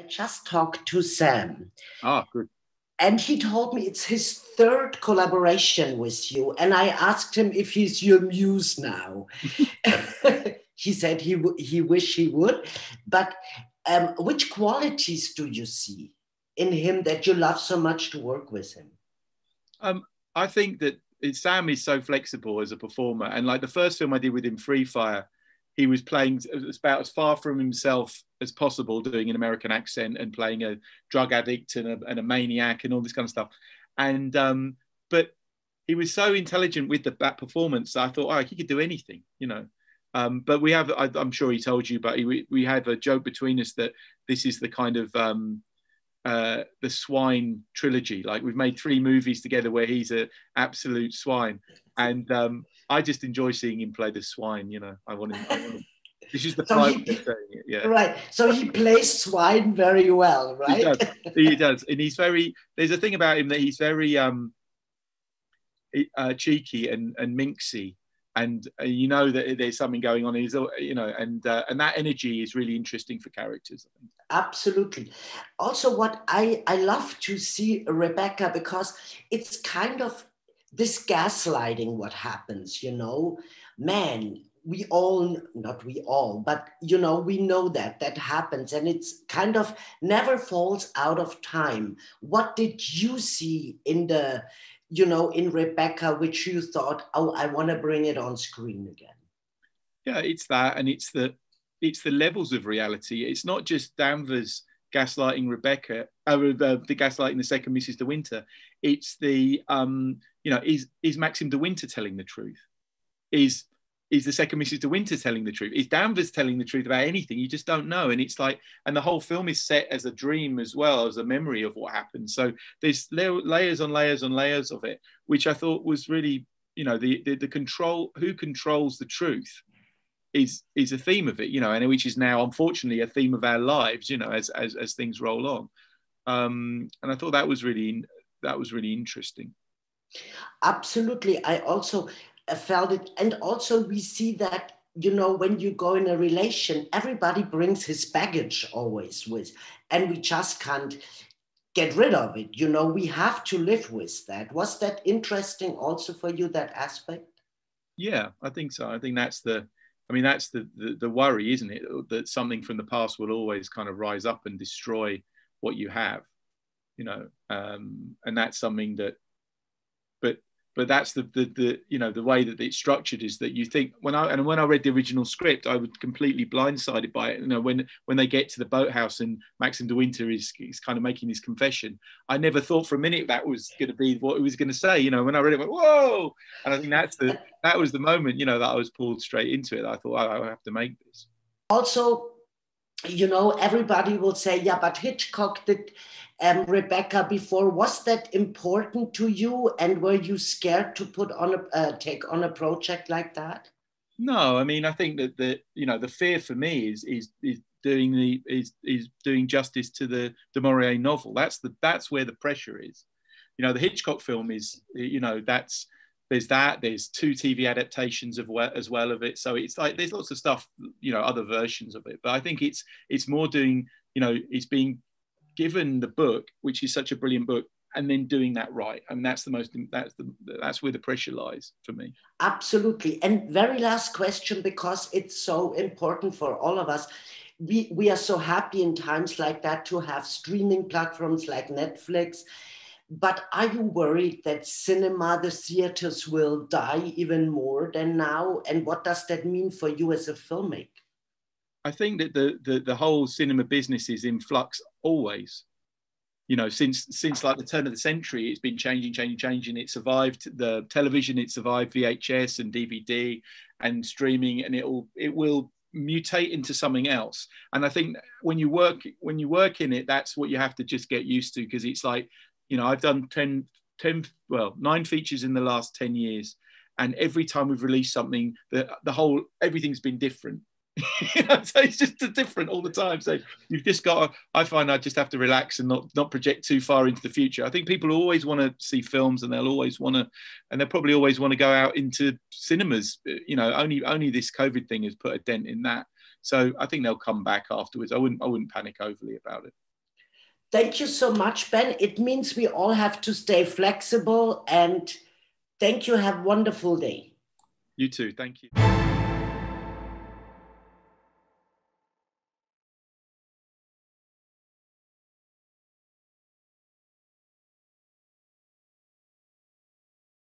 just talked to Sam. Ah, good. And he told me it's his third collaboration with you. And I asked him if he's your muse now. He said he wished he would. But which qualities do you see in him that you love so much to work with him? I think that Sam is so flexible as a performer. And like the first film I did with him, Free Fire, he was playing about as far from himself as possible, doing an American accent and playing a drug addict and a maniac and all this kind of stuff. And but he was so intelligent with that performance. I thought, oh, he could do anything, you know. But we have, I'm sure he told you, but we had a joke between us that this is the kind of the swine trilogy. Like we've made 3 movies together where he's an absolute swine, and I just enjoy seeing him play the swine. You know, I want him. This is the point of saying it. Yeah. Right. So he plays swine very well, right? He does, and he's very. There's a thing about him that he's very cheeky and minxy. And you know that there's something going on. He's, you know, and that energy is really interesting for characters, I think. Absolutely. Also, what I love to see, Rebecca, because it's kind of this gaslighting what happens, you know. Man, we all, not we all, but, you know, we know that happens, and it's kind of never falls out of time. What did you see in the, you know, in Rebecca, which you thought, oh, I want to bring it on screen again? Yeah, it's that, and it's the levels of reality. It's not just Danvers gaslighting Rebecca, the gaslighting the second Mrs. De Winter. It's the, you know, is Maxim De Winter telling the truth? Is the second Mrs. De Winter telling the truth? Is Danvers telling the truth about anything? You just don't know. And it's like, and the whole film is set as a dream as well as a memory of what happened. So there's layers on layers on layers of it, which I thought was really, you know, the control, who controls the truth is a theme of it, you know, and which is now unfortunately a theme of our lives, you know, as things roll on. And I thought that was really interesting. Absolutely. I also felt it. And also we see that, you know, when you go in a relation, everybody brings his baggage always with, and we just can't get rid of it. You know, we have to live with that. Was that interesting also for you, that aspect? Yeah, I think so. I think that's the worry, isn't it? That something from the past will always kind of rise up and destroy what you have, you know, and that's something that, but that's the you know, the way that it's structured is that you think when I read the original script, I was completely blindsided by it. You know, when they get to the boathouse and Maxim De Winter is kind of making his confession, I never thought for a minute that was going to be what he was going to say. You know, when I read it, I went, whoa! And I think that was the moment, you know, that I was pulled straight into it. I thought, oh, I have to make this. Also, you know, everybody will say, yeah, but Hitchcock did Rebecca before. Was that important to you, and were you scared to take on a project like that? No, I mean, I think that the fear for me is doing justice to the du Maurier novel. That's where the pressure is. You know, the Hitchcock film is, you know, there's 2 TV adaptations as well of it. So it's like there's lots of stuff, you know, other versions of it. But I think it's more doing, you know, it's being given the book, which is such a brilliant book, and then doing that right. I mean, that's where the pressure lies for me. Absolutely. And very last question, because it's so important for all of us. We are so happy in times like that to have streaming platforms like Netflix. But are you worried that cinema, the theaters, will die even more than now? And what does that mean for you as a filmmaker? I think that the whole cinema business is in flux always. You know, since like the turn of the century, it's been changing. It survived the television, it survived VHS and DVD and streaming, and it will mutate into something else. And I think when you work in it, that's what you have to just get used to, because it's like, you know, I've done 9 features in the last 10 years, and every time we've released something, everything's been different. You know, so it's just different all the time. So you've just got to, I find I just have to relax and not project too far into the future. I think people always want to see films, and they'll probably always want to go out into cinemas. You know, only this COVID thing has put a dent in that. So I think they'll come back afterwards. I wouldn't panic overly about it. Thank you so much, Ben. It means we all have to stay flexible, and thank you. Have a wonderful day. You too. Thank you.